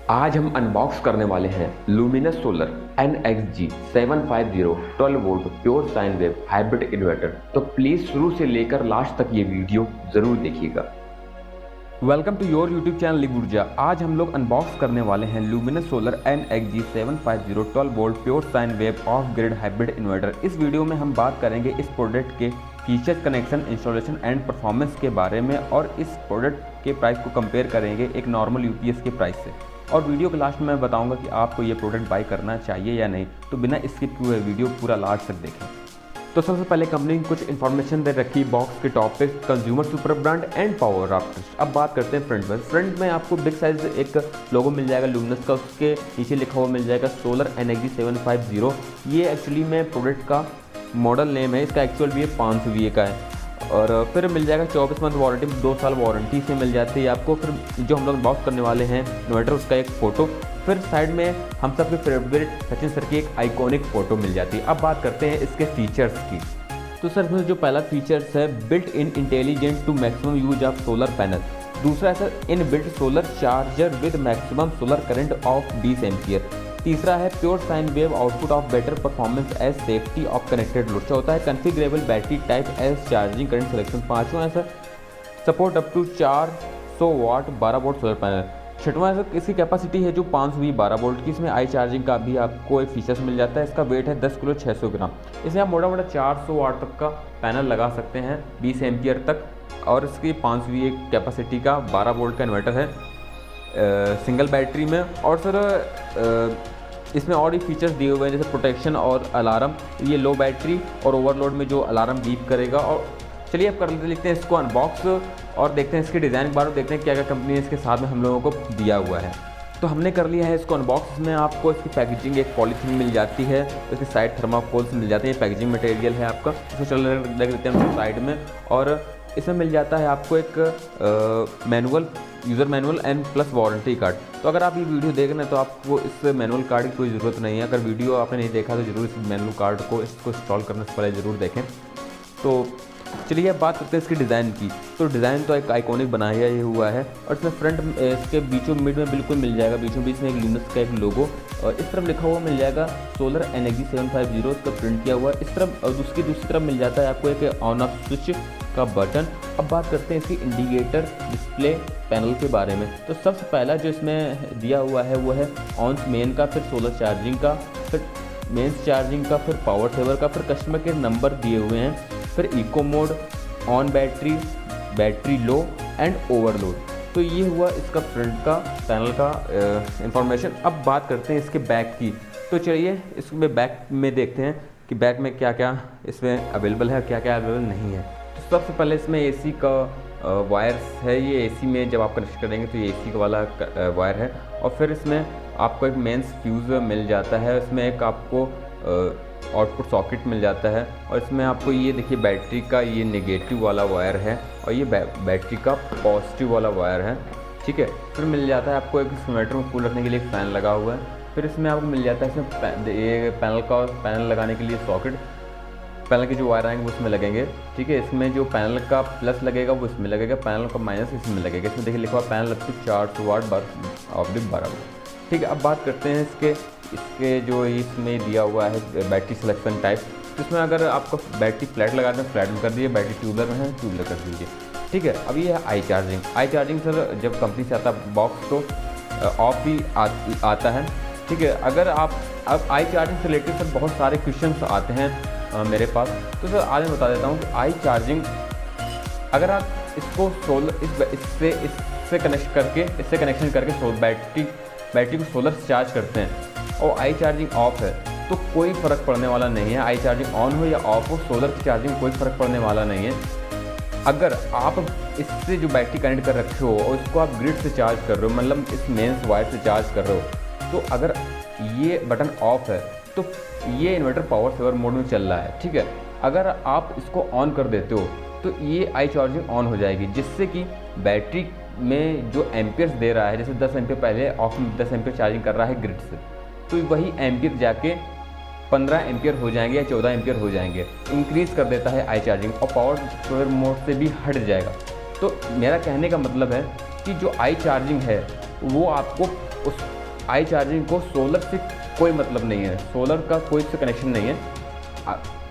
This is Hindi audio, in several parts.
आज हम अनबॉक्स करने वाले हैं Luminous solar NXG 750 12 volt pure sine wave hybrid inverter. तो प्लीज शुरू से लेकर लास्ट तक ये वीडियो जरूर देखिएगा। Welcome to your YouTube channel live Urja. आज हम लोग अनबॉक्स करने वाले हैं Luminous solar NXG 750 12 volt pure sine wave off grid hybrid inverter. इस वीडियो में हम बात करेंगे इस प्रोडक्ट के features, connection, installation and performance के बारे में और इस प्रोडक्ट के प्राइस को कंपेयर करेंगे एक नॉर्मल यूपीएस के प्राइस से। और वीडियो के लास्ट में मैं बताऊंगा कि आपको ये प्रोडक्ट बाय करना चाहिए या नहीं, तो बिना स्किप किए वीडियो पूरा लास्ट तक देखें। तो सबसे पहले कंपनी कुछ इन्फॉर्मेशन दे रखी बॉक्स के टॉप पे, consumer super brand and power rafters. अब बात करते हैं फ्रंट में। फ्रंट में आपको बिग साइज एक लोगो मिल जाएगा लुमिनस का, उसके नीचे लिखा हुआ मिल जाएगा सोलर NXG 750। ये एक्चुअली में प्रोडक्ट का मॉडल नेम है, इसका एक्चुअल भी 500 VA का है। और फिर मिल जाएगा 24 मंथ वारंटी, 2 साल वारंटी से मिल जाती है आपको। फिर जो हम लोग बॉक्स करने वाले हैं इन्वर्टर, उसका एक फ़ोटो, फिर साइड में हम सबके फेवरेट सचिन सर की एक आइकॉनिक फ़ोटो मिल जाती है। अब बात करते हैं इसके फीचर्स की। तो सर इसमें जो पहला फीचर्स है, built in intelligent to maximum use of solar panel. दूसरा है sir in built solar charger with maximum solar current of 20 ampere. तीसरा है pure sine wave output of better performance as safety of connected load. चौथा है configurable battery type as charging current selection. पाँचवां है sir support up to 400 watt 12 volt solar panel. छठवां है सर इसकी कैपेसिटी है जो 500 वी 12 वोल्ट की। इसमें आई चार्जिंग का भी आपको एक फीचर्स मिल जाता है। इसका वेट है 10 किलो 600 ग्राम। इसमें आप मोटा मोटा 400 वाट तक का पैनल लगा सकते हैं 20 एम्पियर तक। और इसकी 500 वी कैपेसिटी का 12 वोल्ट का इन्वर्टर है सिंगल बैटरी में। और सर इसमें और भी फीचर्स दिए हुए हैं जैसे प्रोटेक्शन और अलार्म। ये लो बैटरी और ओवरलोड में जो अलार्म बीप करेगा। और चलिए अब कर लेते हैं इसको अनबॉक्स और देखते हैं इसके डिज़ाइन के बारे में, देखते हैं क्या क्या कंपनी ने इसके साथ में हम लोगों को दिया हुआ है। तो हमने कर लिया है इसको अनबॉक्स। इसमें आपको इसकी पैकेजिंग एक पॉलीथीन मिल जाती है, इसकी साइड थर्माकोल्स मिल जाते हैं, पैकेजिंग मटेरियल है आपका। इसको चल देख लेते हैं साइड में। और इसमें मिल जाता है आपको एक manual, user manual and plus warranty card. तो अगर आप ये वीडियो देख रहे हैं तो आपको इस मैनुअल कार्ड की कोई ज़रूरत नहीं है। अगर वीडियो आपने नहीं देखा तो ज़रूर इस मैनुअल कार्ड को इसको इंस्टॉल करने से पहले ज़रूर देखें। तो चलिए अब बात करते हैं इसके डिज़ाइन की। तो डिज़ाइन तो एक आइकॉनिक बनाया ही हुआ है। और इसमें फ्रंट इसके बीचों मिड में बिल्कुल मिल जाएगा, बीचों बीच में एक लुमिनस का एक लोगो। और इस तरफ लिखा हुआ मिल जाएगा सोलर NXG 750, इसका प्रिंट किया हुआ है। इस तरफ और दूसरी तरफ मिल जाता है आपको एक ऑन ऑफ स्विच का बटन। अब बात करते हैं इसकी इंडिकेटर डिस्प्ले पैनल के बारे में। तो सबसे पहला जो इसमें दिया हुआ है वो है ऑन मेन का, फिर सोलर चार्जिंग का, फिर मेंस चार्जिंग का, फिर पावर सेवर का, फिर कस्टमर के नंबर दिए हुए हैं, फिर eco mode, on battery, battery low and overload. तो ये हुआ इसका फ्रंट का पैनल का इंफॉर्मेशन। अब बात करते हैं इसके बैक की। तो चलिए इसमें बैक में देखते हैं कि बैक में क्या क्या इसमें अवेलेबल है, क्या क्या अवेलेबल नहीं है। तो सबसे पहले इसमें AC का वायर्स है। ये AC में जब आप कनेक्ट करेंगे तो ये AC का वाला वायर है। और फिर इसमें आपको एक मेंस फ्यूज़ मिल जाता है। इसमें एक आपको आउटपुट सॉकेट मिल जाता है। और इसमें आपको ये देखिए बैटरी का ये नेगेटिव वाला वायर है और ये बैटरी का पॉजिटिव वाला वायर है, ठीक है। फिर मिल जाता है आपको एक इन्वर्टर में कूल रखने के लिए एक फ़ैन लगा हुआ है। फिर इसमें आपको मिल जाता है इसमें ये पैनल लगाने के लिए सॉकेट, पैनल के जो वायर आएंगे वो इसमें लगेंगे, ठीक है। इसमें जो पैनल का प्लस लगेगा वो इसमें लगेगा, पैनल का माइनस इसमें लगेगा। इसमें देखिए लिखा हुआ panel up to 400 watt 12 volt, ठीक है। अब बात करते हैं इसके जो इसमें दिया हुआ है बैटरी सिलेक्शन टाइप। तो इसमें अगर आपको बैटरी फ्लैट लगाते हैं फ्लैट में कर दीजिए, बैटरी ट्यूबलर में है ट्यूबलर कर दीजिए, ठीक है। अब ये है आई चार्जिंग सर जब कंपनी से आता है बॉक्स तो ऑफ ही आता है, ठीक है। अगर आप अब आई चार्जिंग से रिलेटेड सर बहुत सारे क्वेश्चंस आते हैं मेरे पास। तो सर आज मैं बता देता हूँ कि आई चार्जिंग अगर आप इसको सोलर इससे कनेक्शन करके बैटरी को सोलर से चार्ज करते हैं और आई चार्जिंग ऑफ है तो कोई फ़र्क पड़ने वाला नहीं है। आई चार्जिंग ऑन हो या ऑफ हो, सोलर की चार्जिंग कोई फ़र्क पड़ने वाला नहीं है। अगर आप इससे जो बैटरी कनेक्ट कर रखे हो और इसको आप ग्रिड से चार्ज कर रहे हो, मतलब इस मेंस वायर से चार्ज कर रहे हो, तो अगर ये बटन ऑफ है तो ये इन्वर्टर पावर सेवर मोड में चल रहा है, ठीक है। अगर आप इसको ऑन कर देते हो तो ये आई चार्जिंग ऑन हो जाएगी, जिससे कि बैटरी में जो एम्पियर्स दे रहा है, जैसे 10 एम्पियर पहले ऑफ में 10 एम्पियर चार्जिंग कर रहा है ग्रिड से, तो वही एम्पियर जाके 15 एम्पियर हो जाएंगे या 14 एम्पियर हो जाएंगे, इंक्रीज़ कर देता है आई चार्जिंग और पावर सेवर मोड से भी हट जाएगा। तो मेरा कहने का मतलब है कि जो आई चार्जिंग है वो आपको उस आई चार्जिंग को सोलर से कोई मतलब नहीं है, सोलर का कोई से कनेक्शन नहीं है।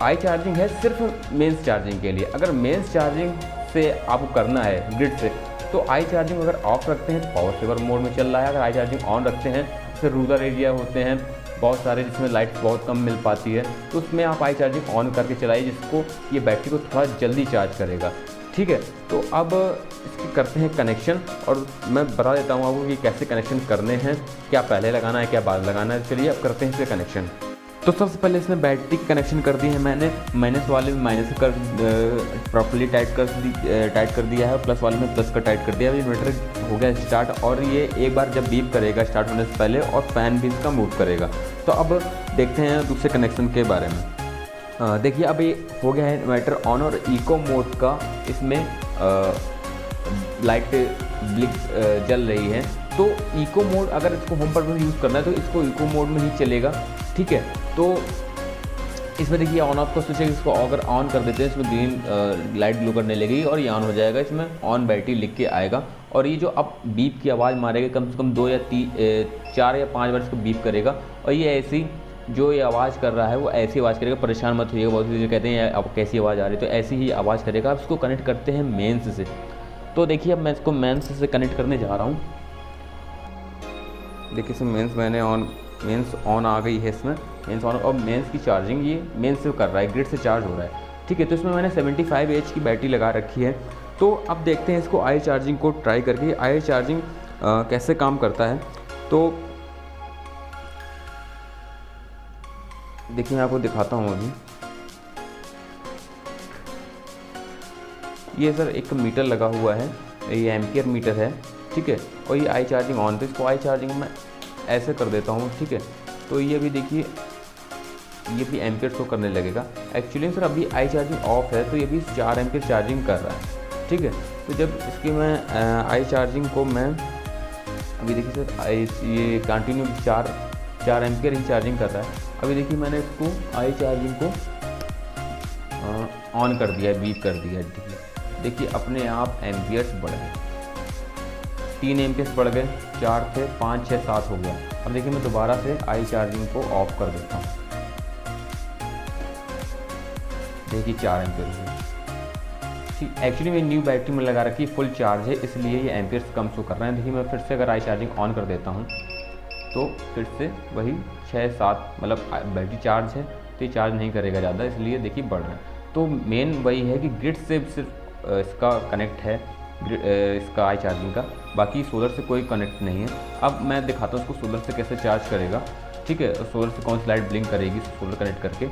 आई चार्जिंग है सिर्फ मेंस चार्जिंग के लिए। अगर मेंस चार्जिंग से आपको करना है ग्रिड से, तो आई चार्जिंग अगर ऑफ रखते हैं पावर सेवर मोड में चल रहा है। अगर आई चार्जिंग ऑन रखते हैं, जैसे रूरल एरिया होते हैं बहुत सारे जिसमें लाइट बहुत कम मिल पाती है, तो उसमें आप आई चार्जिंग ऑन करके चलाइए, जिसको ये बैटरी को थोड़ा जल्दी चार्ज करेगा। ठीक है, तो अब इसके करते हैं कनेक्शन, और मैं बता देता हूँ आपको कि कैसे कनेक्शन करने हैं, क्या पहले लगाना है क्या बाद लगाना है। चलिए अब करते हैं इसके कनेक्शन। तो सबसे पहले इसमें बैटरी की कनेक्शन कर दी है मैंने, माइनस वाले में माइनस कर प्रॉपर्ली टाइट कर दिया है, प्लस वाले में प्लस का टाइट कर दिया है। इन्वर्टर हो गया स्टार्ट, और ये एक बार जब बीप करेगा स्टार्ट होने से पहले, और फैन भी इसका मूव करेगा। तो अब देखते हैं दूसरे कनेक्शन के बारे में। देखिए अब ये हो गया है इन्वर्टर ऑन, और इको मोड का इसमें लाइट ब्लिक जल रही है। तो इको मोड अगर इसको होम पर्पस यूज़ करना है तो इसको इको मोड में ही चलेगा। ठीक है, तो इसमें देखिए ऑन ऑफ का स्विच है, इसको अगर ऑन कर देते हैं इसमें ग्रीन लाइट ग्लो करने लगेगी और ये ऑन हो जाएगा। इसमें ऑन बैटरी लिख के आएगा, और ये जो अब बीप की आवाज़ मारेगा कम से कम 2 या 4 या 5 बार इसको बीप करेगा, और ये ऐसी जो ये आवाज़ कर रहा है वो ऐसी आवाज़ करेगा। परेशान मत होइएगा, बहुत चीज़ें कहते हैं अब कैसी आवाज़ आ रही है, तो ऐसी ही आवाज़ करेगा। अब इसको कनेक्ट करते हैं मेंस से। तो देखिए अब मैं इसको मेंस से कनेक्ट करने जा रहा हूँ। देखिए इसमें मेंस ऑन आ गई है, इसमें मेंस ऑन, और मेंस की चार्जिंग ये मेंस से कर रहा है, ग्रिड से चार्ज हो रहा है। ठीक है, तो इसमें मैंने 75 एच की बैटरी लगा रखी है। तो अब देखते हैं इसको आई चार्जिंग को ट्राई करके, आई चार्जिंग कैसे काम करता है। तो देखिए मैं आपको दिखाता हूँ अभी। ये सर एक मीटर लगा हुआ है, ये एम्पियर मीटर है। ठीक है, और ये आई चार्जिंग ऑन, तो इसको आई चार्जिंग में ऐसे कर देता हूँ। ठीक है, तो ये भी देखिए ये भी एम्पियर शो करने लगेगा। एक्चुअली सर अभी आई चार्जिंग ऑफ है, तो ये भी 4 एम्पियर चार्जिंग कर रहा है। ठीक है, तो जब इसकी मैं आई चार्जिंग को मैं अभी देखिए सर ये कंटिन्यू 4 एम्पियर ही चार्जिंग कर रहा है। अभी देखिए मैंने इसको आई चार्जिंग को ऑन कर दिया है, बीप कर दिया है। देखिए अपने आप एम्पियर्स बढ़ गए, 3 एम्पियर्स बढ़ गए, 4 थे 5 6 7 हो गया। अब देखिए मैं दोबारा से आई चार्जिंग को ऑफ कर देता हूँ। देखिए 4 एम्पियर हुए। ठीक, एक्चुअली मेरी न्यू बैटरी में लगा रखी फुल चार्ज है, इसलिए ये एम्पियर्स कम शो कर रहे हैं। देखिए मैं फिर से अगर आई चार्जिंग ऑन कर देता हूँ तो फिर से वही 6 7, मतलब बैटरी चार्ज है तो ये चार्ज नहीं करेगा ज़्यादा, इसलिए देखिए बढ़ रहा है। तो मेन वही है कि ग्रिड से सिर्फ इसका कनेक्ट है, इसका आई चार्जिंग का, बाकी सोलर से कोई कनेक्ट नहीं है। अब मैं दिखाता हूँ उसको सोलर से कैसे चार्ज करेगा। ठीक है, सोलर से कौन सी लाइट ब्लिंक करेगी सोलर कनेक्ट करके।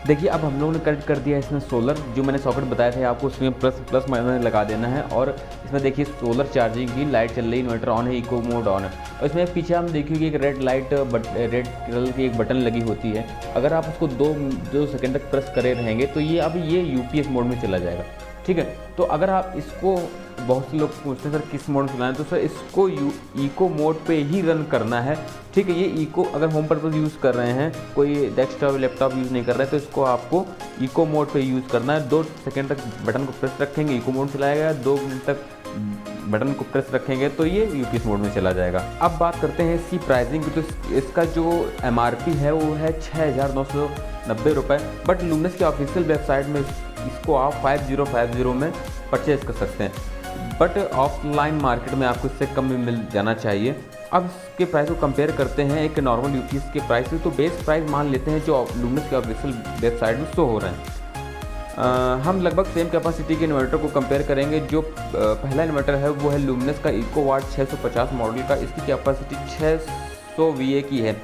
देखिए अब हम लोगों ने कनेक्ट कर दिया है इसमें सोलर, जो मैंने सॉकेट बताया था आपको उसमें प्लस माइनस लगा देना है। और इसमें देखिए सोलर चार्जिंग की लाइट चल रही है, इन्वर्टर ऑन है, इको मोड ऑन है। और इसमें पीछे हम देखिए एक रेड लाइट रेड कलर की एक बटन लगी होती है। अगर आप उसको 2 सेकंड तक प्रेस करे रहेंगे तो ये अभी ये यूपीएस मोड में चला जाएगा। ठीक है, तो अगर आप इसको, बहुत से लोग पूछते हैं सर किस मोड में चलाना है, तो सर इसको इको मोड पे ही रन करना है। ठीक है, ये इको अगर होम पर्पस यूज़ कर रहे हैं, कोई डेस्कटॉप लैपटॉप यूज़ नहीं कर रहे हैं, तो इसको आपको इको मोड पे यूज़ करना है। 2 सेकंड तक बटन को प्रेस रखेंगे, इको मोड चलाएगा, 2 मिनट तक बटन को प्रेस रखेंगे तो ये यूपीएस मोड में चला जाएगा। अब बात करते हैं इसकी प्राइसिंग की। तो इसका जो MRP है वो है 6,990 रुपये, बट लुमिनस की ऑफिशियल वेबसाइट में इसको आप 5050 में परचेज़ कर सकते हैं, बट ऑफलाइन मार्केट में आपको इससे कम में मिल जाना चाहिए। अब इसके प्राइस को कंपेयर करते हैं एक नॉर्मल यूपीएस के प्राइस से। तो बेस प्राइस मान लेते हैं जो लुमिनस के ऑफिशियल वेबसाइट में शो हो रहे हैं। हम लगभग सेम कैपेसिटी के इन्वर्टर को कंपेयर करेंगे। जो पहला इन्वर्टर है वो है लुमिनस का इकोवाट 650 मॉडल का, इसकी कैपेसिटी 600 VA की है,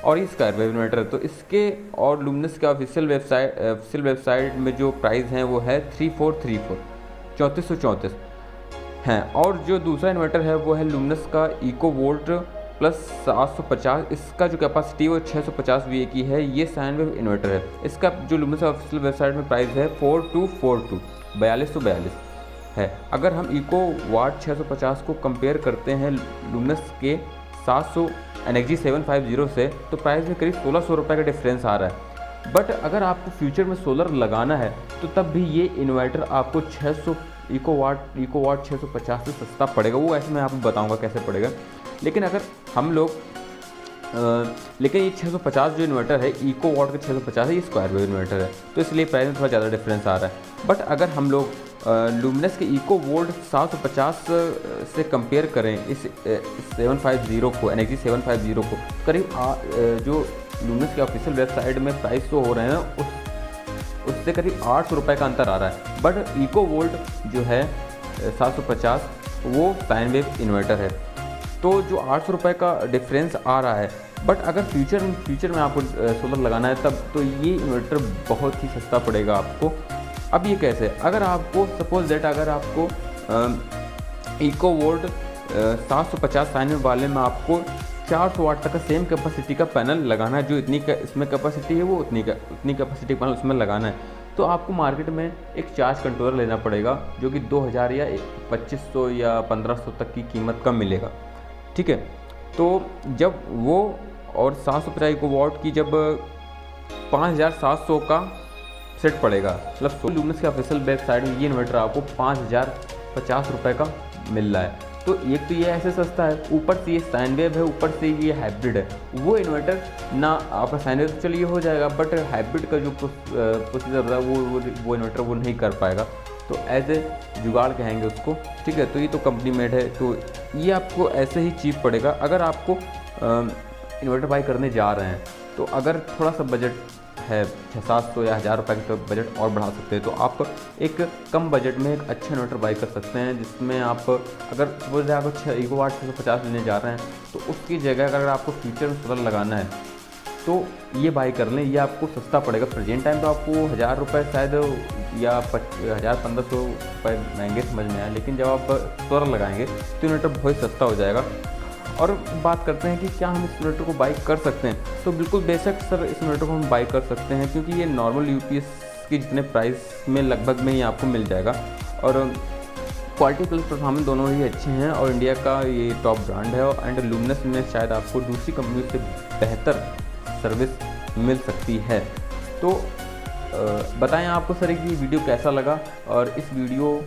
और ये स्क्वायर वेव इन्वर्टर है। तो इसके और लुमिनस के ऑफिशियल वेबसाइट में जो प्राइस हैं वो है 3434 हैं। और जो दूसरा इन्वर्टर है वो है लुमिनस का इको वोल्ट प्लस 750, इसका जो कैपेसिटी वो 650 VA की है। ये साइन वेव इन्वर्टर है। इसका जो लुमिनस ऑफिशियल वेबसाइट में प्राइस है 4242 है। अगर हम इको वाट 650 को कंपेयर करते हैं लुमिनस के 700 NXG 750 से, तो प्राइस में करीब 1600 रुपये का डिफरेंस आ रहा है। बट अगर आपको फ्यूचर में सोलर लगाना है तो तब भी ये इन्वर्टर आपको 600 इको वाट 650 से सस्ता पड़ेगा। वो ऐसे मैं आपको बताऊंगा कैसे पड़ेगा। लेकिन अगर हम लोग लेकिन ये 650 जो इन्वर्टर है इको वाट का 650 है, ये स्क्वायर वेव इन्वर्टर है, तो इसलिए प्राइस में थोड़ा ज़्यादा डिफरेंस आ रहा है। बट अगर हम लोग लुमिनस के इको वोल्ट 750 से कंपेयर करें इस 750 को, NXG 750 को, करीब जो लुमिनस के ऑफिशियल वेबसाइट में प्राइस शो हो रहे हैं उससे करीब 800 रुपये का अंतर आ रहा है। बट इको वोल्ट जो है 750 वो साइन वेव इन्वर्टर है, तो जो 800 रुपये का डिफरेंस आ रहा है। बट अगर फ्यूचर में आपको सोलर लगाना है तब तो ये इन्वर्टर बहुत ही सस्ता पड़ेगा आपको। अब ये कैसे, अगर आपको सपोज दैट अगर आपको इको वोल्ट 750 साइन वेव वाले में आपको 400 वाट तक का सेम कैपेसिटी का पैनल लगाना है, जो इसमें कैपेसिटी है वो उतनी कैपेसिटी पैनल उसमें लगाना है, तो आपको मार्केट में एक चार्ज कंट्रोलर लेना पड़ेगा जो कि 2000 या 2500 या 1500 तक की कीमत का मिलेगा। ठीक है, तो जब वो और 750 इको वाट की जब 5700 का सेट पड़ेगा, मतलब लुमिनस के ऑफिशियल वेबसाइट में ये इन्वर्टर आपको 5050 रुपये का मिल रहा है। तो एक तो ये ऐसे सस्ता है, ऊपर से ये साइन वेव है, ऊपर से ये हाइब्रिड है। वो इन्वर्टर ना आपका साइन वेव तो चलिए हो जाएगा, बट हाइब्रिड का जो प्रोसीजर है वो इन्वर्टर वो नहीं कर पाएगा, तो एज ए जुगाड़ कहेंगे उसको। ठीक है, तो ये तो कंपनी मेड है, तो ये आपको ऐसे ही चीप पड़ेगा। अगर आपको इन्वर्टर बाई करने जा रहे हैं तो अगर थोड़ा सा बजट है 600-700 या 1000 रुपये का बजट और बढ़ा सकते हैं, तो आप एक कम बजट में एक अच्छा इन्वर्टर बाई कर सकते हैं, जिसमें आप अगर सपोज आपको 6 इको वाट 650 लेने जा रहे हैं, तो उसकी जगह अगर आपको फ्यूचर में सोलर लगाना है तो ये बाई कर लें, ये आपको सस्ता पड़ेगा। प्रेजेंट टाइम तो आपको 1000 रुपये शायद या 1500 रुपये महंगे समझ में आए, लेकिन जब आप सोलर लगाएंगे तो इन्वर्टर बहुत सस्ता हो जाएगा। और बात करते हैं कि क्या हम इस इन्वर्टर को बाई कर सकते हैं, तो बिल्कुल बेशक सर इस इन्वर्टर को हम बाई कर सकते हैं, क्योंकि ये नॉर्मल यूपीएस के जितने प्राइस में लगभग में ही आपको मिल जाएगा। और क्वालिटी प्लस परफॉर्मेंस दोनों ही अच्छे हैं, और इंडिया का ये टॉप ब्रांड है, एंड लुमिनस में शायद आपको दूसरी कंपनी से बेहतर सर्विस मिल सकती है। तो बताएं आपको सर कि वीडियो कैसा लगा, और इस वीडियो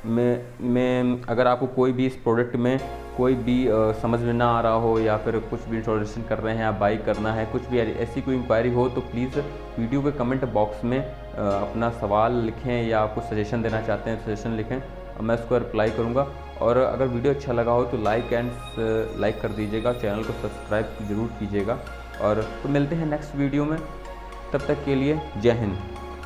में अगर आपको कोई भी इस प्रोडक्ट में कोई भी समझ में ना आ रहा हो, या फिर कुछ भी इंस्टॉलेशन कर रहे हैं या बाई करना है, कुछ भी ऐसी कोई इंक्वायरी हो, तो प्लीज़ वीडियो के कमेंट बॉक्स में अपना सवाल लिखें, या आपको सजेशन देना चाहते हैं सजेशन लिखें, मैं उसको रिप्लाई करूँगा। और अगर वीडियो अच्छा लगा हो तो लाइक कर दीजिएगा, चैनल को सब्सक्राइब ज़रूर कीजिएगा। और तो मिलते हैं नेक्स्ट वीडियो में, तब तक के लिए जय हिंद।